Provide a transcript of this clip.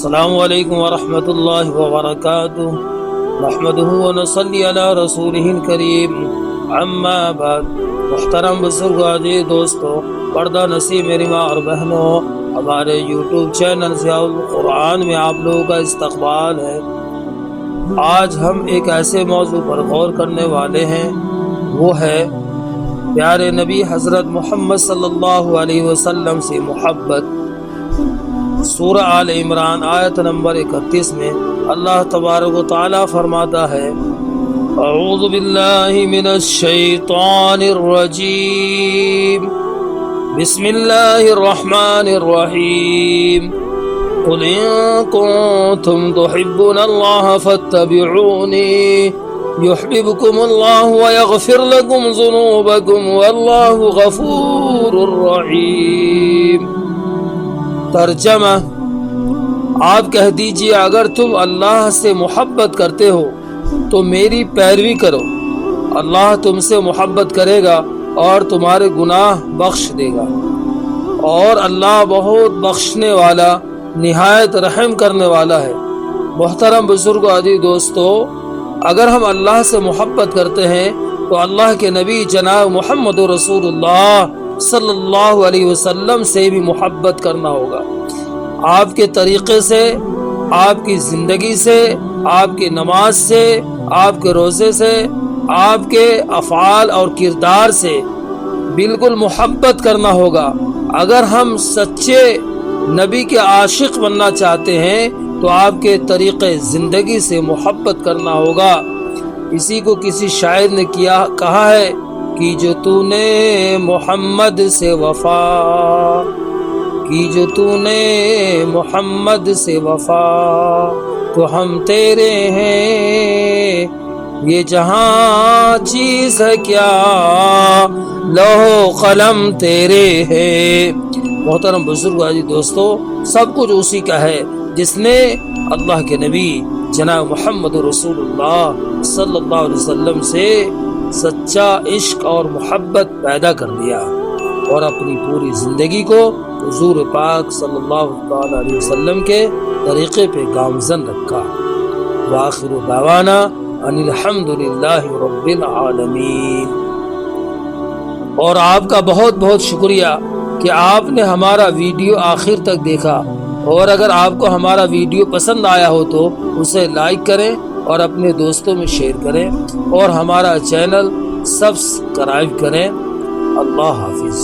السلام علیکم ورحمۃ اللہ وبرکاتہ نحمدہ ونصلی علی رسولہ الکریم اما بعد۔ محترم بزرگان دوستو، پردہ نصیب میری ماں اور بہنوں، ہمارے یوٹیوب چینل ضیاء القرآن میں آپ لوگوں کا استقبال ہے۔ آج ہم ایک ایسے موضوع پر غور کرنے والے ہیں، وہ ہے پیارے نبی حضرت محمد صلی اللہ علیہ وسلم سے محبت۔ سورہ آل عمران آیت نمبر 31 میں اللہ تبارک و تعالی فرماتا ہے، اعوذ باللہ من الشیطان الرجیم، بسم اللہ الرحمن الرحیم، قل ان کنتم تحبون اللہ فاتبعونی یحببکم اللہ ویغفر لکم ذنوبکم واللہ غفور رحیم۔ ترجمہ، آپ کہہ دیجئے اگر تم اللہ سے محبت کرتے ہو تو میری پیروی کرو، اللہ تم سے محبت کرے گا اور تمہارے گناہ بخش دے گا، اور اللہ بہت بخشنے والا نہایت رحم کرنے والا ہے۔ محترم بزرگ عزیز دوستو، اگر ہم اللہ سے محبت کرتے ہیں تو اللہ کے نبی جناب محمد رسول اللہ صلی اللہ علیہ وسلم سے بھی محبت کرنا ہوگا۔ آپ کے طریقے سے، آپ کی زندگی سے، آپ کی نماز سے، آپ کے روزے سے، آپ کے افعال اور کردار سے بالکل محبت کرنا ہوگا۔ اگر ہم سچے نبی کے عاشق بننا چاہتے ہیں تو آپ کے طریقے زندگی سے محبت کرنا ہوگا۔ اسی کو کسی شاعر نے کہا ہے کہ جو تو نے محمد سے وفا کی، جو تو نے محمد سے وفا، تو ہم تیرے ہیں، یہ جہاں چیز ہے کیا، لوح قلم تیرے ہے۔ محترم بزرگ عزیز دوستو، سب کچھ اسی کا ہے جس نے اللہ کے نبی جناب محمد رسول اللہ صلی اللہ علیہ وسلم سے سچا عشق اور محبت پیدا کر دیا اور اپنی پوری زندگی کو حضور پاک صلی اللہ علیہ وسلم کے طریقے پہ گامزن رکھا۔ وآخر دعوانا ان الحمد للہ رب العالمین۔ اور آپ کا بہت بہت شکریہ کہ آپ نے ہمارا ویڈیو آخر تک دیکھا، اور اگر آپ کو ہمارا ویڈیو پسند آیا ہو تو اسے لائک کریں اور اپنے دوستوں میں شیئر کریں، اور ہمارا چینل سبسکرائب کریں۔ اللہ حافظ۔